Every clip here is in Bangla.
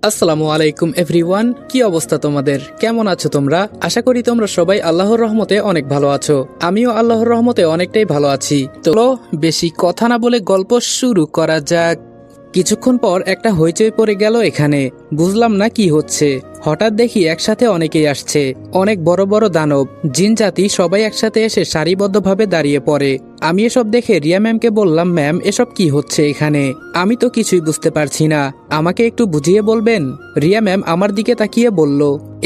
আসসালামু আলাইকুম এভরিওয়ান, কি অবস্থা তোমাদের? কেমন আছো তোমরা? আশা করি তোমরা সবাই আল্লাহর রহমতে অনেক ভালো আছো। আমিও আল্লাহর রহমতে অনেকটাই ভালো আছি। তো বেশি কথা না বলে গল্প শুরু করা যাক। কিছুক্ষণ পর একটা হইচই পড়ে গেল এখানে। বুঝলাম না কি হচ্ছে। হঠাৎ দেখি একসাথে অনেকেই আসছে। অনেক বড় বড় দানব, জিন জাতি সবাই একসাথে এসে সারিবদ্ধভাবে দাঁড়িয়ে পড়ে। আমি এসব দেখে রিয়া ম্যামকে বললাম, ম্যাম এসব কি হচ্ছে এখানে? আমি তো কিছুই বুঝতে পারছি না, আমাকে একটু বুঝিয়ে বলবেন? রিয়া ম্যাম আমার দিকে তাকিয়ে বলল,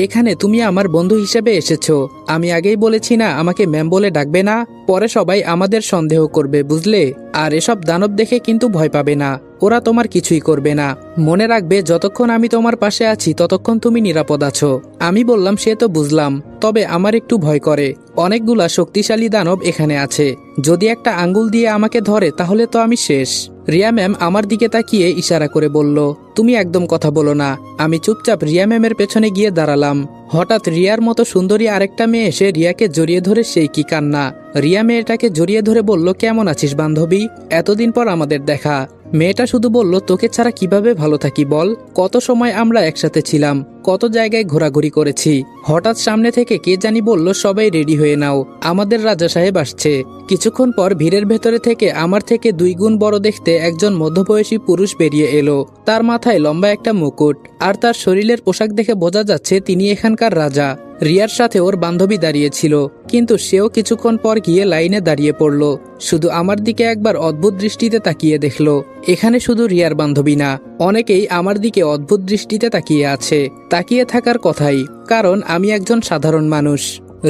এখানে তুমি আমার বন্ধু হিসেবে এসেছো। আমি আগেই বলেছি না আমাকে ম্যাম বলে ডাকবে না? পরে সবাই আমাদের সন্দেহ করবে, বুঝলে? আর এসব দানব দেখে কিন্তু ভয় পাবে না, ওরা তোমার কিছুই করবে না। মনে রাখবে, যতক্ষণ আমি তোমার পাশে আছি ততক্ষণ তুমি নিরাপদ আছো। আমি বললাম, সে তো বুঝলাম, তবে আমার একটু ভয় করে। অনেকগুলা শক্তিশালী দানব এখানে আছে, যদি একটা আঙ্গুল দিয়ে আমাকে ধরে তাহলে তো আমি শেষ। রিয়া ম্যাম আমার দিকে তাকিয়ে ইশারা করে বলল, তুমি একদম কথা বলো না। আমি চুপচাপ রিয়া ম্যামের পেছনে গিয়ে দাঁড়ালাম। হঠাৎ রিয়ার মতো সুন্দরী আরেকটা মেয়ে এসে রিয়াকে জড়িয়ে ধরে সেই কি কান্না। রিয়া মেয়েটাকে জড়িয়ে ধরে বলল, কেমন আছিস বান্ধবী? এতদিন পর আমাদের দেখা। মেয়েটা শুধু বলল, তোকে ছাড়া কিভাবে ভালো থাকি বল? কত সময় আমরা একসাথে ছিলাম, কত জায়গায় ঘোরাঘুরি করেছি। হঠাৎ সামনে থেকে কে জানি বলল, সবাই রেডি হয়ে নাও, আমাদের রাজা সাহেব আসছে। কিছুক্ষণ পর ভিড়ের ভেতরে থেকে আমার থেকে 2 গুণ বড় দেখতে একজন মধ্যবয়সী পুরুষ বেরিয়ে এলো। তার মাথায় লম্বা একটা মুকুট, আর তার শরীরের পোশাক দেখে বোঝা যাচ্ছে তিনি এখানকার রাজা। রিয়ার সাথে ওর বান্ধবী দাঁড়িয়েছিল, কিন্তু সেও কিছুক্ষণ পর গিয়ে লাইনে দাঁড়িয়ে পড়ল। শুধু আমার দিকে একবার অদ্ভুত দৃষ্টিতে তাকিয়ে দেখলো। এখানে শুধু রিয়ার বান্ধবী না, অনেকেই আমার দিকে অদ্ভুত দৃষ্টিতে তাকিয়ে আছে। তাকিয়ে থাকার কথাই, কারণ আমি একজন সাধারণ মানুষ।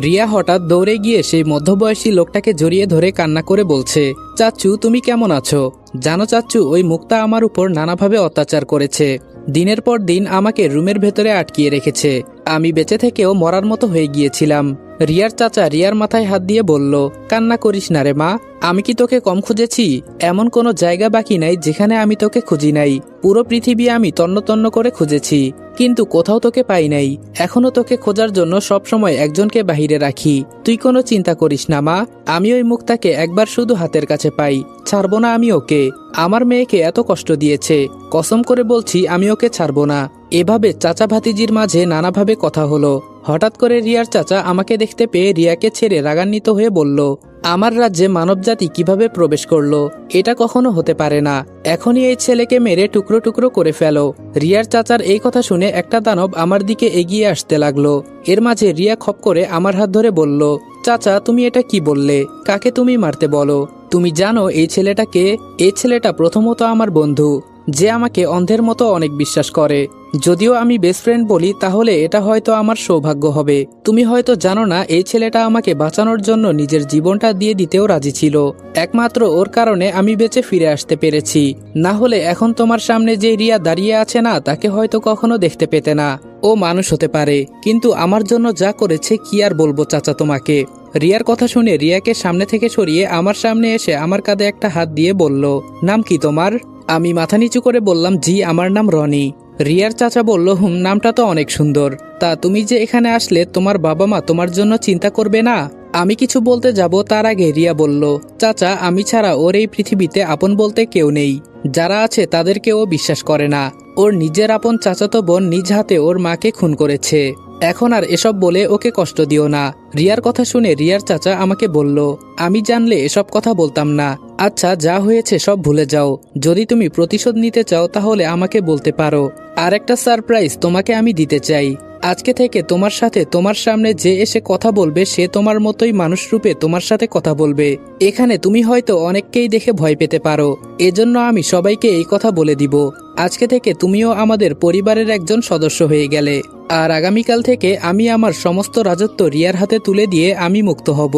রিয়া হঠাৎ দৌড়ে গিয়ে সেই মধ্যবয়সী লোকটাকে জড়িয়ে ধরে কান্না করে বলছে, চাচ্চু তুমি কেমন আছো? জানো চাচ্চু, ওই মুক্তা আমার উপর নানাভাবে অত্যাচার করেছে। দিনের পর দিন আমাকে রুমের ভেতরে আটকিয়ে রেখেছে। আমি বেঁচে থেকেও মরার মতো হয়ে গিয়েছিলাম। রিয়ার চাচা রিয়ার মাথায় হাত দিয়ে বলল, কান্না করিস না রে মা, আমি কি তোকে কম খুঁজেছি? এমন কোনো জায়গা বাকি নাই যেখানে আমি তোকে খুঁজি নাই। পুরো পৃথিবী আমি তন্ন তন্ন করে খুঁজেছি, কিন্তু কোথাও তোকে পাই নাই। এখনো তোকে খোঁজার জন্য সবসময় একজনকে বাহিরে রাখি। তুই কোনো চিন্তা করিস না মা, আমি ওই মুক্তাকে একবার শুধু হাতের কাছে পাই, ছাড়বো না আমি ওকে। আমার মেয়েকে এত কষ্ট দিয়েছে, কসম করে বলছি আমি ওকে ছাড়বো না। এভাবে চাচা ভাতিজির মাঝে নানাভাবে কথা হলো। হঠাৎ করে রিয়ার চাচা আমাকে দেখতে পেয়ে রিয়াকে ছেড়ে রাগান্বিত হয়ে বলল, আমার রাজ্যে মানবজাতি কিভাবে প্রবেশ করলো? এটা কখনো হতে পারে না। এখনই এই ছেলেকে মেরে টুকরো টুকরো করে ফেলো। রিয়ার চাচার এই কথা শুনে একটা দানব আমার দিকে এগিয়ে আসতে লাগলো। এর মাঝে রিয়া খপ করে আমার হাত ধরে বলল, চাচা তুমি এটা কি বললে? কাকে তুমি মারতে বলো? তুমি জানো এই ছেলেটাকে? এই ছেলেটা প্রথমত আমার বন্ধু, যে আমাকে অন্ধের মতো অনেক বিশ্বাস করে। যদিও আমি বেস্ট ফ্রেন্ড বলি, তাহলে এটা হয়তো আমার সৌভাগ্য হবে। তুমি হয়তো জানো না, এই ছেলেটা আমাকে বাঁচানোর জন্য নিজের জীবনটা দিয়ে দিতেও রাজি ছিল। একমাত্র ওর কারণে আমি বেঁচে ফিরে আসতে পেরেছি। না হলে এখন তোমার সামনে যে রিয়া দাঁড়িয়ে আছে না, তাকে হয়তো কখনো দেখতে পেতে না। ও মানুষ হতে পারে, কিন্তু আমার জন্য যা করেছে কি আর বলবো চাচা তোমাকে। রিয়ার কথা শুনে রিয়াকে সামনে থেকে সরিয়ে আমার সামনে এসে আমার কাঁধে একটা হাত দিয়ে বলল, নাম কি তোমার? আমি মাথা নিচু করে বললাম, জি আমার নাম রনি। রিয়ার চাচা বলল, নামটা তো অনেক সুন্দর। তা তুমি যে এখানে আসলে, তোমার বাবা মা তোমার জন্য চিন্তা করবে না? আমি কিছু বলতে যাব তার আগে রিয়া বলল, চাচা আমি ছাড়া ওর এই পৃথিবীতে আপন বলতে কেউ নেই। যারা আছে তাদেরকে ও বিশ্বাস করে না। ওর নিজের আপন চাচাতো বোন নিজ হাতে ওর মাকে খুন করেছে। এখন আর এসব বলে ওকে কষ্ট দিও না। রিয়ার কথা শুনে রিয়ার চাচা আমাকে বলল, আমি জানলে এসব কথা বলতাম না। আচ্ছা যা হয়েছে সব ভুলে যাও। যদি তুমি প্রতিশোধ নিতে চাও তাহলে আমাকে বলতে পারো। আর একটা সারপ্রাইজ তোমাকে আমি দিতে চাই। আজকে থেকে তোমার সাথে তোমার সামনে যে এসে কথা বলবে সে তোমার মতোই মানুষ রূপে তোমার সাথে কথা বলবে। এখানে তুমি হয়তো অনেককেই দেখে ভয় পেতে পারো, এজন্য আমি সবাইকে এই কথা বলে দিব। আজকে থেকে তুমিও আমাদের পরিবারের একজন সদস্য হয়ে গেলে। আর আগামীকাল থেকে আমি আমার সমস্ত রাজত্ব রিয়ার হাতে তুলে দিয়ে আমি মুক্ত হব।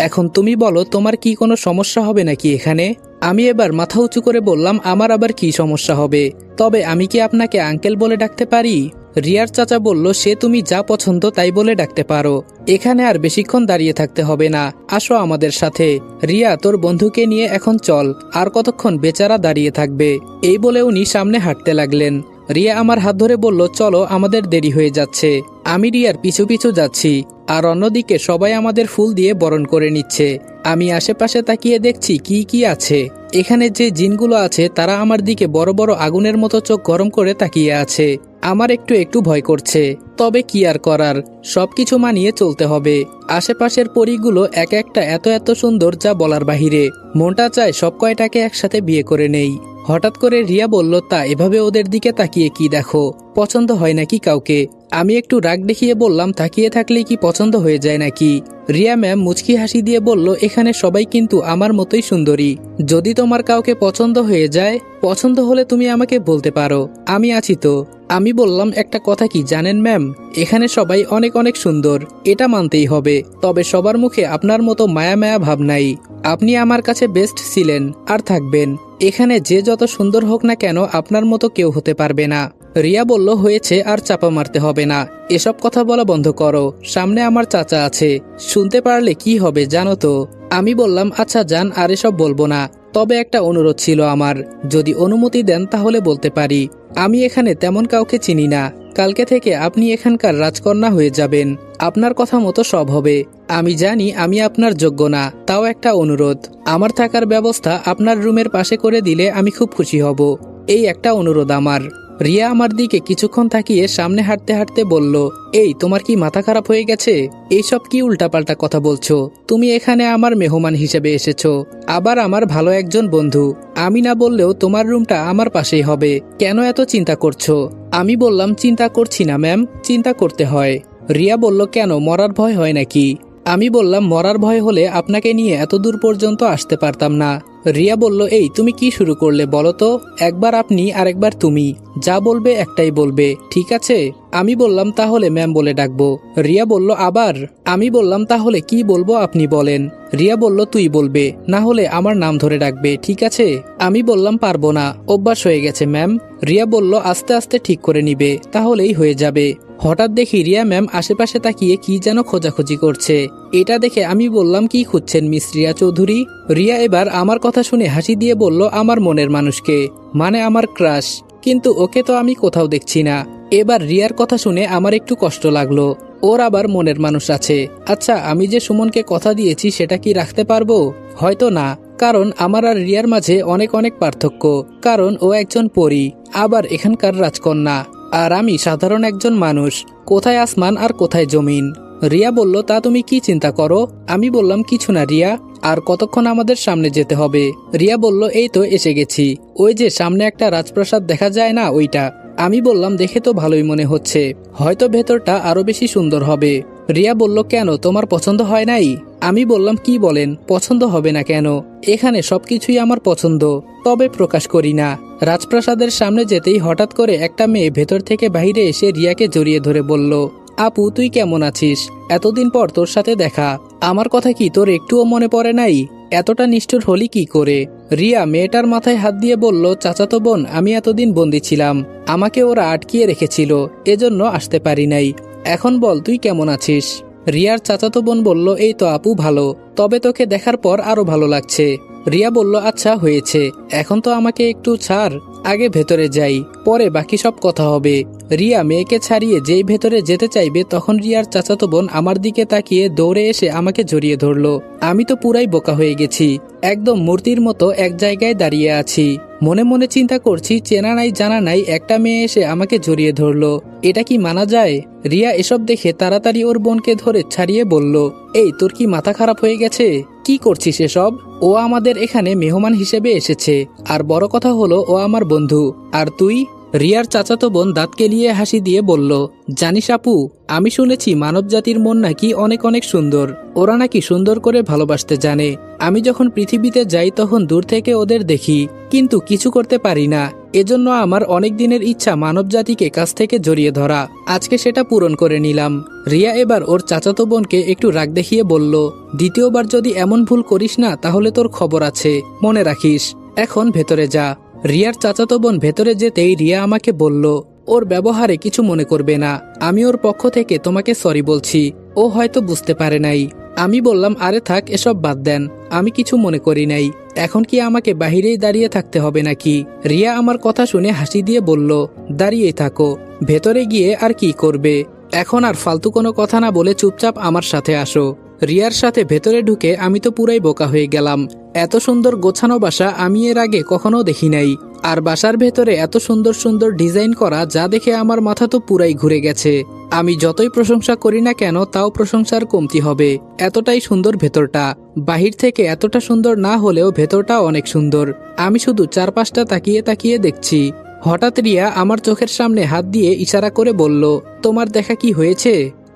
এখন তুমি বলো, তোমার কি কোনো সমস্যা হবে নাকি এখানে? আমি এবার মাথা উঁচু করে বললাম, আমার আবার কি সমস্যা হবে? তবে আমি কি আপনাকে আঙ্কেল বলে ডাকতে পারি? রিয়ার চাচা বলল, সে তুমি যা পছন্দ তাই বলে ডাকতে পারো। এখানে আর বেশিক্ষণ দাঁড়িয়ে থাকতে হবে না, আসো আমাদের সাথে। রিয়া তোর বন্ধুকে নিয়ে এখন চল, আর কতক্ষণ বেচারা দাঁড়িয়ে থাকবে? এই বলে উনি সামনে হাঁটতে লাগলেন। রিয়া আমার হাত ধরে বলল, চলো আমাদের দেরি হয়ে যাচ্ছে। আমি রিয়ার পিছু পিছু যাচ্ছি, আর অন্যদিকে সবাই আমাদের ফুল দিয়ে বরণ করে নিচ্ছে। আমি আশেপাশে তাকিয়ে দেখছি কি কি আছে। এখানে যে জিনগুলো আছে তারা আমার দিকে বড় বড় আগুনের মতো চোখ গরম করে তাকিয়ে আছে। আমার একটু একটু ভয় করছে, তবে কি আর করার, সবকিছু মানিয়ে চলতে হবে। আশেপাশের পরীগুলো এক একটা এত এত সুন্দর যা বলার বাহিরে। মনটা চায় সব কয়টাকে একসাথে বিয়ে করে নেই। হঠাৎ করে রিয়া বলল, তা এভাবে ওদের দিকে তাকিয়ে কি দেখো, পছন্দ হয় নাকি কাউকে? আমি একটু রাগ দেখিয়ে বললাম, তাকিয়ে থাকলে কি পছন্দ হয়ে যায় নাকি? রিয়া ম্যাম মুচকি হাসি দিয়ে বলল, এখানে সবাই কিন্তু আমার মতোই সুন্দরী। যদি তোমার কাউকে পছন্দ হয়ে যায়, পছন্দ হলে তুমি আমাকে বলতে পারো, আমি আছি তো। আমি বললাম, একটা কথা কি জানেন ম্যাম, এখানে সবাই অনেক অনেক সুন্দর, এটা মানতেই হবে। তবে সবার মুখে আপনার মতো মায়া মায়া ভাব নাই। আপনি আমার কাছে বেস্ট ছিলেন আর থাকবেন। এখানে যে যত সুন্দর হোক না কেন, আপনার মতো কেউ হতে পারবে না। রিয়া বলল, হয়েছে, আর চাপা মারতে হবে না। এসব কথা বলা বন্ধ করো, সামনে আমার চাচা আছে, শুনতে পারলে কি হবে জানো তো। আমি বললাম, আচ্ছা যান, আর এসব বলবো না। তবে একটা অনুরোধ ছিল আমার, যদি অনুমতি দেন তাহলে বলতে পারি। আমি এখানে তেমন কাউকে চিনি না। কালকে থেকে আপনি এখানকার রাজকন্যা হয়ে যাবেন। আপনার কথা মতো সব হবে। আমি জানি আমি আপনার যোগ্য না, তাও একটা অনুরোধ, আমার থাকার ব্যবস্থা আপনার রুমের পাশে করে দিলে আমি খুব খুশি হব। এই একটা অনুরোধ আমার। রিয়া আমার দিকে কিছুক্ষণ তাকিয়ে সামনে হাঁটতে হাঁটতে বলল, এই তোমার কি মাথা খারাপ হয়ে গেছে? এইসব কি উল্টাপাল্টা কথা বলছো? তুমি এখানে আমার মেহমান হিসেবে এসেছো, আবার আমার ভালো একজন বন্ধু। আমি না বললেও তোমার রুমটা আমার পাশেই হবে, কেন এত চিন্তা করছো? আমি বললাম, চিন্তা করছি না ম্যাম, চিন্তা করতে হয়। রিয়া বলল, কেন, মরার ভয় হয় নাকি? আমি বললাম, মরার ভয় হলে আপনাকে নিয়ে এত দূর পর্যন্ত আসতে পারতাম না। রিয়া বলল, এই তুমি কি শুরু করলে বলো তো? একবার আপনি আর একবার তুমি, যা বলবে একটাই বলবে, ঠিক আছে? আমি বললাম, তাহলে ম্যাম বলে ডাকবো। রিয়া বলল, আবার? আমি বললাম, তাহলে কি বলবো আপনি বলেন। রিয়া বলল, তুই বলবে, না হলে আমার নাম ধরে ডাকবে, ঠিক আছে? আমি বললাম, পারবো না, অভ্যাস হয়ে গেছে ম্যাম। রিয়া বলল, আস্তে আস্তে ঠিক করে নিবে, তাহলেই হয়ে যাবে। হঠাৎ দেখি রিয়া ম্যাম আশেপাশে তাকিয়ে কি যেন খোঁজাখুঁজি করছে। এটা দেখে আমি বললাম, কি খুঁজছেন মিস রিয়া চৌধুরী? রিয়া এবার আমার কথা শুনে হাসি দিয়ে বলল, আমার মনের মানুষকে, মানে আমার ক্রাশ, কিন্তু ওকে তো আমি কোথাও দেখছি না। এবার রিয়ার কথা শুনে আমার একটু কষ্ট লাগলো, ওর আবার মনের মানুষ আছে। আচ্ছা, আমি যে সুমনকে কথা দিয়েছি সেটা কি রাখতে পারবো? হয়তো না, কারণ আমার আর রিয়ার মাঝে অনেক অনেক পার্থক্য। কারণ ও একজন পরী, আবার এখানকার রাজকন্যা, আর আমি সাধারণ একজন মানুষ। কোথায় আসমান আর কোথায় জমিন। রিয়া বলল, তা তুমি কি চিন্তা করো? আমি বললাম, কিছু না রিয়া, আর কতক্ষণ আমাদের সামনে যেতে হবে? রিয়া বলল, এই তো এসে গেছি, ওই যে সামনে একটা রাজপ্রাসাদ দেখা যায় না, ওইটা। আমি বললাম, দেখে তো ভালোই মনে হচ্ছে, হয়তো ভেতরটা আরো বেশি সুন্দর হবে। রিয়া বলল, কেন, তোমার পছন্দ হয় নাই? আমি বললাম, কি বলেন, পছন্দ হবে না কেন? এখানে সবকিছুই আমার পছন্দ, তবে প্রকাশ করি না। রাজপ্রাসাদের সামনে যেতেই হঠাৎ করে একটা মেয়ে ভেতর থেকে বাইরে এসে রিয়াকে জড়িয়ে ধরে বলল, আপু তুই কেমন আছিস? এতদিন পর তোর সাথে দেখা, আমার কথা কি তোর একটুও মনে পড়ে নাই? এতটা নিষ্ঠুর হলি কি করে? রিয়া মেয়েটার মাথায় হাত দিয়ে বলল, চাচাতো বোন, আমি এতদিন বন্দি ছিলাম, আমাকে ওরা আটকিয়ে রেখেছিল, এজন্য আসতে পারি নাই। এখন বল তুই কেমন আছিস? রিয়ার চাচাতো বোন বলল, এই তো আপু ভালো, তবে তোকে দেখার পর আরো ভালো লাগছে। রিয়া বলল, আচ্ছা হয়েছে, এখন তো আমাকে একটু ছাড়, আগে ভেতরে যাই, পরে বাকি সব কথা হবে। রিয়া মেয়েকে ছাড়িয়ে যেই ভেতরে যেতে চাইবে তখন রিয়ার চাচাতো বোন আমার দিকে তাকিয়ে দৌড়ে এসে আমাকে জড়িয়ে ধরলো। আমি তো পুরাই বোকা হয়ে গেছি, একদম মূর্তির মতো এক জায়গায় দাঁড়িয়ে আছি। মনে মনে চিন্তা করছি, চেনা নাই জানা নাই একটা মেয়ে এসে আমাকে জড়িয়ে ধরলো, এটা কি মানা যায়? রিয়া এসব দেখে তাড়াতাড়ি ওর বোনকে ধরে ছাড়িয়ে বলল, এই তোর কি মাথা খারাপ হয়ে গেছে? কি করছিস এসব? ও আমাদের এখানে মেহমান হিসেবে এসেছে, আর বড় কথা হলো ও আমার বন্ধু, আর তুই? রিয়ার চাচাতো বোন দাঁত কেলিয়ে হাসি দিয়ে বলল, জানিস আপু, আমি শুনেছি মানব জাতির মন নাকি অনেক অনেক সুন্দর, ওরা নাকি সুন্দর করে ভালোবাসতে জানে। আমি যখন পৃথিবীতে যাই তখন দূর থেকে ওদের দেখি, কিন্তু কিছু করতে পারি না। এজন্য আমার অনেক দিনের ইচ্ছা মানব জাতিকে কাছ থেকে জড়িয়ে ধরা, আজকে সেটা পূরণ করে নিলাম। রিয়া এবার ওর চাচাতো বোনকে একটু রাগ দেখিয়ে বলল, দ্বিতীয়বার যদি এমন ভুল করিস না তাহলে তোর খবর আছে, মনে রাখিস। এখন ভেতরে যা। রিয়ার চাচাতো বোন ভেতরে যেতেই রিয়া আমাকে বলল, ওর ব্যবহারে কিছু মনে করবে না, আমি ওর পক্ষ থেকে তোমাকে সরি বলছি, ও হয়তো বুঝতে পারে নাই। আমি বললাম, আরে থাক, এসব বাদ দেন, আমি কিছু মনে করি নাই। এখন কি আমাকে বাহিরেই দাঁড়িয়ে থাকতে হবে নাকি? রিয়া আমার কথা শুনে হাসি দিয়ে বলল, দাঁড়িয়েই থাকো, ভেতরে গিয়ে আর কি করবে? এখন আর ফালতু কোনো কথা না বলে চুপচাপ আমার সাথে আসো। রিয়ার সাথে ভেতরে ঢুকে আমি তো পুরাই বোকা হয়ে গেলাম। এত সুন্দর গোছানো বাসা আমি এর আগে কখনো দেখি নাই। আর বাসার ভেতরে এত সুন্দর সুন্দর ডিজাইন করা, যা দেখে আমার মাথা তো পুরাই ঘুরে গেছে। আমি যতই প্রশংসা করি না কেন তাও প্রশংসার কমতি হবে। এতটাই সুন্দর ভেতরটা, বাহির থেকে এতটা সুন্দর না হলেও ভেতরটা অনেক সুন্দর। আমি শুধু চারপাশটা তাকিয়ে তাকিয়ে দেখছি। হঠাৎ রিয়া আমার চোখের সামনে হাত দিয়ে ইশারা করে বলল, তোমার দেখা কি হয়েছে?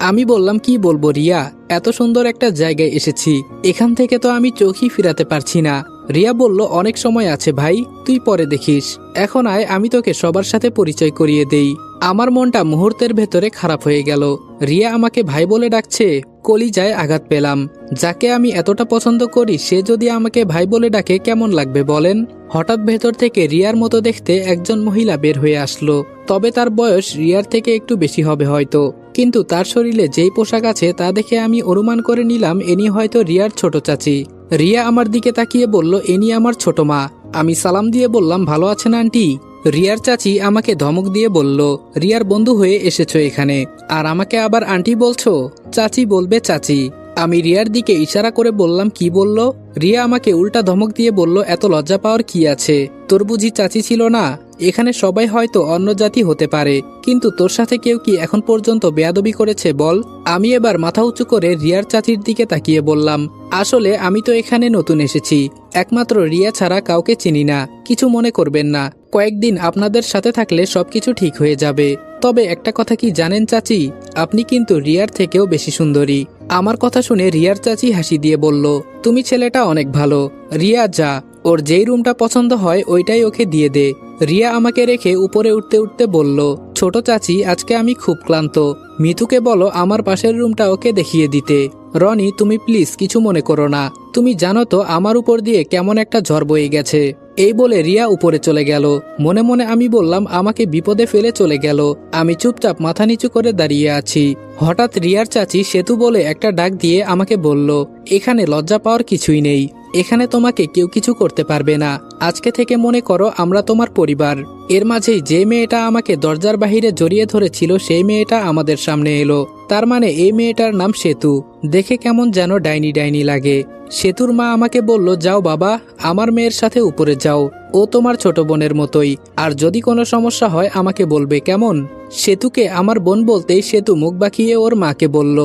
আমি বললাম, কি বলবো রিয়া, এত সুন্দর একটা জায়গায় এসেছি, এখান থেকে তো আমি চোখই ফিরাতে পারছি না। রিয়া বলল, অনেক সময় আছে ভাই, তুই পরে দেখিস, এখন আয় আমি তোকে সবার সাথে পরিচয় করিয়ে দেই। আমার মনটা মুহূর্তের ভেতরে খারাপ হয়ে গেল। রিয়া আমাকে ভাই বলে ডাকছে, কলিজায় আঘাত পেলাম। যাকে আমি এতটা পছন্দ করি সে যদি আমাকে ভাই বলে ডাকে কেমন লাগবে বলেন? হঠাৎ ভেতর থেকে রিয়ার মতো দেখতে একজন মহিলা বের হয়ে আসলো। তবে তার বয়স রিয়ার থেকে একটু বেশি হবে হয়তো, কিন্তু তার শরীরে যেই পোশাক আছে তা দেখে আমি অনুমান করে নিলাম এনি হয়তো রিয়ার ছোট চাচি। রিয়া আমার দিকে তাকিয়ে বলল, এনি আমার ছোট মা। আমি সালাম দিয়ে বললাম, ভালো আছেন আন্টি? রিয়ার চাচি আমাকে ধমক দিয়ে বলল, রিয়ার বন্ধু হয়ে এসেছো এখানে, আর আমাকে আবার আন্টি বলছো? চাচি বলবে চাচি। আমি রিয়ার দিকে ইশারা করে বললাম, কি বলল? রিয়া আমাকে উল্টা ধমক দিয়ে বলল, এত লজ্জা পাওয়ার কি আছে? তোর বুঝি চাচি ছিল না? এখানে সবাই হয়তো অন্য জাতি হতে পারে, কিন্তু তোর সাথে কেউ কি এখন পর্যন্ত বেয়াদবি করেছে বল? আমি এবার মাথা উঁচু করে রিয়ার চাচির দিকে তাকিয়ে বললাম, আসলে আমি তো এখানে নতুন এসেছি, একমাত্র রিয়া ছাড়া কাউকে চিনি না, কিছু মনে করবেন না, কয়েকদিন আপনাদের সাথে থাকলে সবকিছু ঠিক হয়ে যাবে। তবে একটা কথা কি জানেন চাচি, আপনি কিন্তু রিয়ার থেকেও বেশি সুন্দরী। আমার কথা শুনে রিয়ার চাচি হাসি দিয়ে বলল, তুমি ছেলেটা অনেক ভালো। রিয়া যা, ওর যেই রুমটা পছন্দ হয় ওইটাই ওকে দিয়ে দে। রিয়া আমাকে রেখে উপরে উঠতে উঠতে বলল, ছোট চাচি আজকে আমি খুব ক্লান্ত, মিতুকে বলো আমার পাশের রুমটা ওকে দেখিয়ে দিতে। রনি তুমি প্লিজ কিছু মনে করো না, তুমি জানো তো আমার উপর দিয়ে কেমন একটা ঝড় বয়ে গেছে। এই বলে রিয়া উপরে চলে গেল। মনে মনে আমি বললাম, আমাকে বিপদে ফেলে চলে গেল। আমি চুপচাপ মাথা নিচু করে দাঁড়িয়ে আছি। হঠাৎ রিয়ার চাচি সেতু বলে একটা ডাক দিয়ে আমাকে বলল, এখানে লজ্জা পাওয়ার কিছুই নেই, এখানে তোমাকে কেউ কিছু করতে পারবে না। আজকে থেকে মনে করো আমরা তোমার পরিবার। এর মাঝেই যে মেয়েটা আমাকে দরজার বাহিরে জড়িয়ে ধরেছিল সেই মেয়েটা আমাদের সামনে এলো। তার মানে এই মেয়েটার নাম সেতু। দেখে কেমন যেন ডাইনি ডাইনি লাগে। সেতুর মা আমাকে বলল, যাও বাবা, আমার মেয়ের সাথে উপরে যাও, ও তোমার ছোট বোনের মতোই, আর যদি কোনো সমস্যা হয় আমাকে বলবে, কেমন? সেতুকে আমার বোন বলতেই সেতু মুখ বাঁকিয়ে ওর মাকে বলল,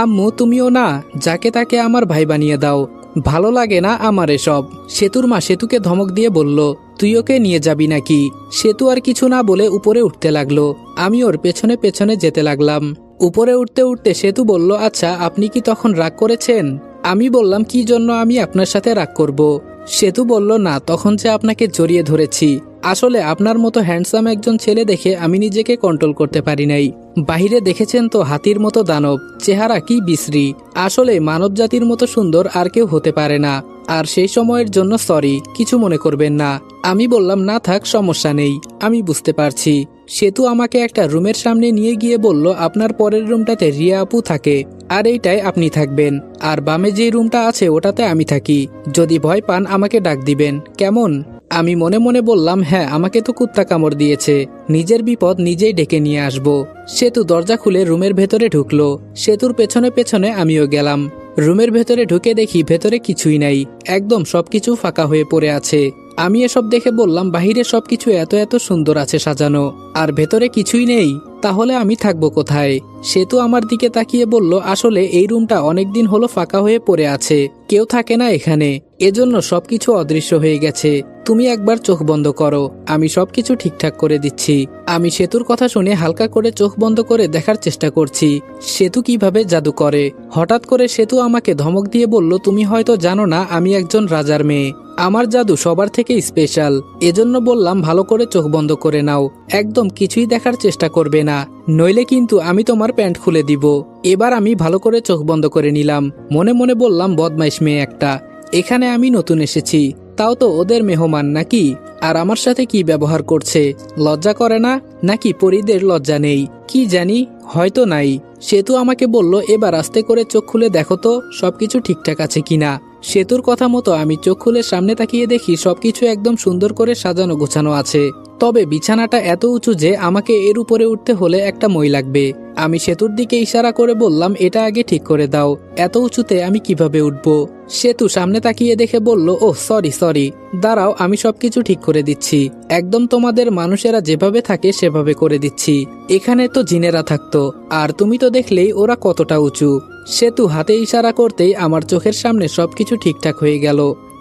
আম্মু তুমিও না, যাকে তাকে আমার ভাই বানিয়ে দাও, ভালো লাগে না আমার এসব। সেতুর মা সেতুকে ধমক দিয়ে বলল, তুই ওকে নিয়ে যাবি নাকি? সেতু আর কিছু না বলে উপরে উঠতে লাগলো। আমি ওর পেছনে পেছনে যেতে লাগলাম। উপরে উঠতে উঠতে সেতু বলল, আচ্ছা আপনি কি তখন রাগ করেছেন? আমি বললাম, কি জন্য আমি আপনার সাথে রাগ করব? সেতু বলল, না, তখন যে আপনাকে জড়িয়ে ধরেছি, আসলে আপনার মতো হ্যান্ডসাম একজন ছেলে দেখে আমি নিজেকে কন্ট্রোল করতে পারি নাই। বাহিরে দেখেছেন তো হাতির মতো দানব, চেহারা কি বিশ্রী, আসলে মানব জাতির মতো সুন্দর আর কেউ হতে পারে না। আর সেই সময়ের জন্য সরি, কিছু মনে করবেন না। আমি বললাম, না থাক, সমস্যা নেই, আমি বুঝতে পারছি। সেতু আমাকে একটা রুমের সামনে নিয়ে গিয়ে বলল, আপনার পরের রুমটাতে রিয়া আপু থাকে, আর এইটাই আপনি থাকবেন, আর বামে যে রুমটা আছে ওটাতে আমি থাকি, যদি ভয় পান আমাকে ডাক দিবেন, কেমন? আমি মনে মনে বললাম, হ্যাঁ, আমাকে তো কুত্তা কামড় দিয়েছে, নিজের বিপদ নিজেই ডেকে নিয়ে আসব। সেতু দরজা খুলে রুমের ভেতরে ঢুকলো। সেতুর পেছনে পেছনে আমিও গেলাম। রুমের ভেতরে ঢুকে দেখি ভেতরে কিছুই নাই, একদম সবকিছু ফাঁকা হয়ে পড়ে আছে। আমি এসব দেখে বললাম, বাহিরে সবকিছু এত এত সুন্দর আছে সাজানো, আর ভেতরে কিছুই নেই, তাহলে আমি থাকবো কোথায়? সেতু আমার দিকে তাকিয়ে বলল, আসলে এই রুমটা অনেকদিন হলো ফাঁকা হয়ে পড়ে আছে, কেউ থাকে না এখানে, এজন্য সবকিছু অদৃশ্য হয়ে গেছে। তুমি একবার চোখ বন্ধ করো, আমি সবকিছু ঠিকঠাক করে দিচ্ছি। আমি সেতুর কথা শুনে হালকা করে চোখ বন্ধ করে দেখার চেষ্টা করছি সেতু কিভাবে জাদু করে। হঠাৎ করে সেতু আমাকে ধমক দিয়ে বলল, তুমি হয়তো জানো না আমি একজন রাজার মেয়ে, আমার জাদু সবার থেকে স্পেশাল, এজন্য বললাম ভালো করে চোখ বন্ধ করে নাও, একদম কিছুই দেখার চেষ্টা করবে না, নইলে কিন্তু আমি তোমার প্যান্ট খুলে দিব। এবার আমি ভালো করে চোখ বন্ধ করে নিলাম। মনে মনে বললাম, বদমাইশ মেয়ে একটা, এখানে আমি নতুন এসেছি, তাও তো ওদের মেহমান নাকি, আর আমার সাথে কি ব্যবহার করছে, লজ্জা করে না নাকি? পরীদের লজ্জা নেই কি জানি, হয়তো নাই। সেতু আমাকে বলল, এবার আস্তে করে চোখ খুলে দেখো তো সবকিছু ঠিকঠাক আছে কিনা। সেতুর কথা মতো আমি চোখ খুলে সামনে তাকিয়ে দেখি সবকিছু একদম সুন্দর করে সাজানো গোছানো আছে, তবে বিছানাটা এত উঁচু যে আমাকে এর উপরে উঠতে হলে একটা মই লাগবে। আমি সেতুর দিকে ইশারা করে বললাম, এটা আগে ঠিক করে দাও, এত উঁচুতে আমি কিভাবে উঠব। সেতু সামনে তাকিয়ে দেখে বলল, ওহ সরি, দাঁড়াও আমি সবকিছু ঠিক করে দিচ্ছি, একদম তোমাদের মানুষেরা যেভাবে থাকে সেভাবে করে দিচ্ছি। এখানে তো জিনেরা থাকতো, আর তুমি তো দেখলেই ওরা কতটা উঁচু। সেতু হাতে ইশারা করতেই আমার চোখের সামনে সবকিছু ঠিকঠাক হয়ে গেল।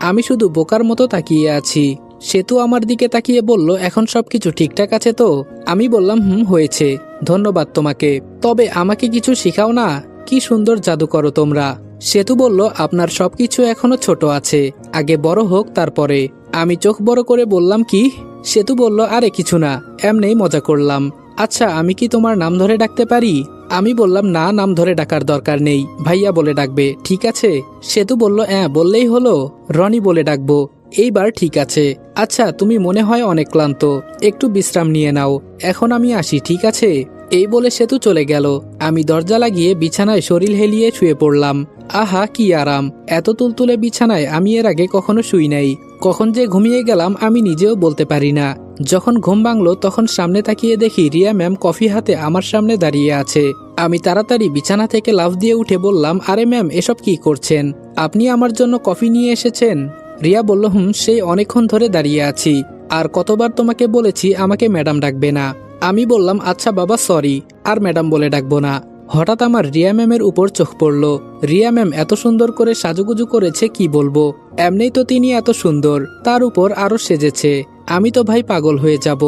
আমি শুধু বোকার মতো তাকিয়ে আছি। সেতু আমার দিকে তাকিয়ে বলল, এখন সবকিছু ঠিকঠাক আছে তো? আমি বললাম, হয়েছে, ধন্যবাদ তোমাকে, তবে আমাকে কিছু শিখাও না, কি সুন্দর জাদু করো তোমরা। সেতু বলল, আপনার সবকিছু এখনো ছোট আছে, আগে বড় হোক তারপরে। আমি চোখ বড় করে বললাম, কি? সেতু বলল, আরে কিছু না, এমনিই মজা করলাম। আচ্ছা আমি কি তোমার নাম ধরে ডাকতে পারি? আমি বললাম, না, নাম ধরে ডাকার দরকার নেই, ভাইয়া বলে ডাকবে, ঠিক আছে? সেতু বলল, হ্যাঁ বললেই হলো, রনি বলে ডাকবো। এইবার ঠিক আছে। আচ্ছা তুমি মনে হয় অনেক ক্লান্ত, একটু বিশ্রাম নিয়ে নাও, এখন আমি আসি, ঠিক আছে? এই বলে সেতু চলে গেল। আমি দরজা লাগিয়ে বিছানায় শরীর হেলিয়ে শুয়ে পড়লাম। আহা কি আরাম, এত তুলতুলে বিছানায় আমি এর আগে কখনো শুই নাই। কখন যে ঘুমিয়ে গেলাম আমি নিজেও বলতে পারি না। যখন ঘুম ভাঙলো তখন সামনে তাকিয়ে দেখি রিয়া ম্যাম কফি হাতে আমার সামনে দাঁড়িয়ে আছে। আমি তাড়াতাড়ি বিছানা থেকে লাফ দিয়ে উঠে বললাম, আরে ম্যাম এসব কি করছেন? আপনি আমার জন্য কফি নিয়ে এসেছেন? রিয়া বলল, সেই অনেকক্ষণ ধরে দাঁড়িয়ে আছি, আর কতবার তোমাকে বলেছি আমাকে ম্যাডাম ডাকবে না। আমি বললাম, আচ্ছা বাবা সরি, আর ম্যাডাম বলে ডাকবো না। হঠাৎ আমার রিয়া ম্যামের উপর চোখ পড়ল। রিয়া ম্যাম এত সুন্দর করে সাজুগুজু করেছে কি বলবো, এমনিই তো তিনি এত সুন্দর, তার উপর আরো সেজেছে। আমি তো ভাই পাগল হয়ে যাব।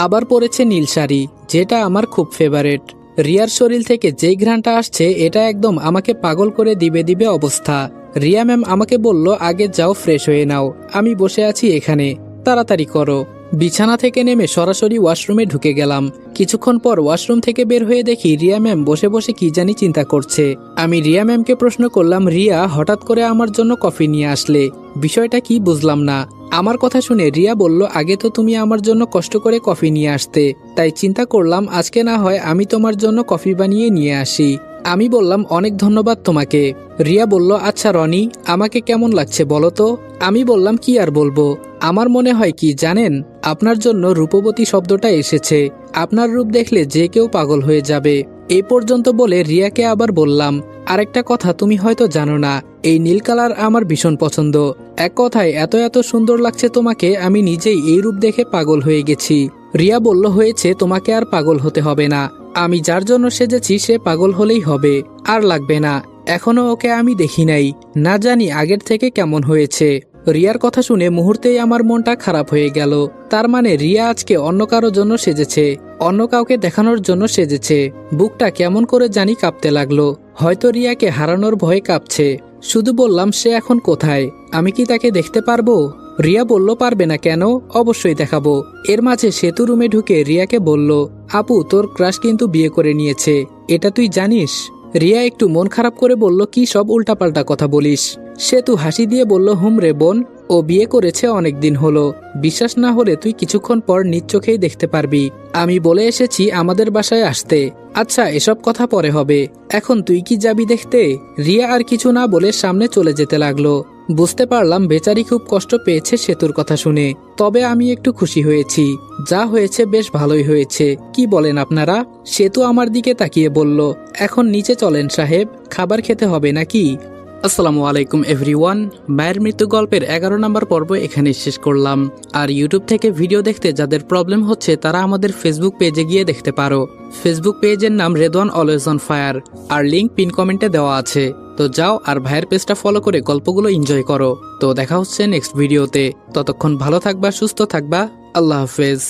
আবার পরেছে নীল শাড়ি, যেটা আমার খুব ফেভারেট। রিয়ার শরীর থেকে যেই ঘ্রাণটা আসছে এটা একদম আমাকে পাগল করে দিবে অবস্থা। রিয়া ম্যাম আমাকে বলল, আগে যাও ফ্রেশ হয়ে নাও, আমি বসে আছি এখানে, তাড়াতাড়ি করো। বিছানা থেকে নেমে সরাসরি ওয়াশরুমে ঢুকে গেলাম। কিছুক্ষণ পর ওয়াশরুম থেকে বের হয়ে দেখি রিয়া ম্যাম বসে বসে কি জানি চিন্তা করছে। আমি রিয়া ম্যামকে প্রশ্ন করলাম, রিয়া হঠাৎ করে আমার জন্য কফি নিয়ে আসলে, বিষয়টা কি বুঝলাম না। আমার কথা শুনে রিয়া বলল, আগে তো তুমি আমার জন্য কষ্ট করে কফি নিয়ে আসতে, তাই চিন্তা করলাম আজকে না হয় আমি তোমার জন্য কফি বানিয়ে নিয়ে আসি। আমি বললাম, অনেক ধন্যবাদ তোমাকে। রিয়া বলল, আচ্ছা রনি আমাকে কেমন লাগছে বলো তো? আমি বললাম, কি আর বলবো, আমার মনে হয় কি জানেন, আপনার জন্য রূপবতী শব্দটা এসেছে, আপনার রূপ দেখলে যে কেউ পাগল হয়ে যাবে। এই পর্যন্ত বলে রিয়াকে আবার বললাম, আরেকটা কথা তুমি হয়তো জানো না, এই নীল কালার আমার ভীষণ পছন্দ। এক কথায় এত সুন্দর লাগছে তোমাকে, আমি নিজেই এই রূপ দেখে পাগল হয়ে গেছি। রিয়া বলল, হয়েছে, তোমাকে আর পাগল হতে হবে না, আমি যার জন্য সেজেছি সে পাগল হলেই হবে, আর লাগবে না। এখনো ওকে আমি দেখি নাই, না জানি আগের থেকে কেমন হয়েছে। রিয়ার কথা শুনে মুহূর্তেই আমার মনটা খারাপ হয়ে গেল। তার মানে রিয়া আজকে অন্য কারোর জন্য সেজেছে, অন্য কাউকে দেখানোর জন্য সেজেছে। বুকটা কেমন করে জানি কাঁপতে লাগলো, হয়তো রিয়াকে হারানোর ভয়ে কাঁপছে। শুধু বললাম, সে এখন কোথায়, আমি কি তাকে দেখতে পারবো? রিয়া বলল, পারবে না কেন, অবশ্যই দেখাবো। এর মাঝে সেতু রুমে ঢুকে রিয়াকে বলল, আপু তোর ক্রাশ কিন্তু বিয়ে করে নিয়েছে, এটা তুই জানিস? রিয়া একটু মন খারাপ করে বলল, কি সব উল্টাপাল্টা কথা বলিস? সেতু হাসি দিয়ে বলল, হুম রে বোন, ও বিয়ে করেছে অনেক দিন হলো, বিশ্বাস না হলে তুই কিছুক্ষণ পর নিজ চোখেই দেখতে পারবি। আমি বলে এসেছি আমাদের বাসায় আসতে। আচ্ছা এসব কথা পরে হবে, এখন তুই কি যাবি দেখতে? রিয়া আর কিছু না বলে সামনে চলে যেতে লাগলো। বুঝতে পারলাম বেচারি খুব কষ্ট পেয়েছে সেতুর কথা শুনে, তবে আমি একটু খুশি হয়েছি, যা হয়েছে বেশ ভালোই হয়েছে, কি বলেন আপনারা? সেতু আমার দিকে তাকিয়ে বলল, এখন নিচে চলেন সাহেব, খাবার খেতে হবে নাকি? আসসালামু আলাইকুম এভরিওয়ান, মায়ের মৃত্যু গল্পের 11 নম্বর পর্ব এখানে শেষ করলাম। আর ইউটিউব থেকে ভিডিও দেখতে যাদের প্রবলেম হচ্ছে তারা আমাদের ফেসবুক পেজে গিয়ে দেখতে পারো। ফেসবুক পেজের নাম রেদওয়ান অলওয়েজ অন ফায়ার, আর লিংক পিন কমেন্টে দেওয়া আছে। তো যাও আর ভাইয়ের পেজটা ফলো করে গল্পগুলো এনজয় করো। তো দেখা হচ্ছে নেক্সট ভিডিওতে, ততক্ষণ ভালো থাকবা, সুস্থ থাকবা, আল্লাহ হাফেজ।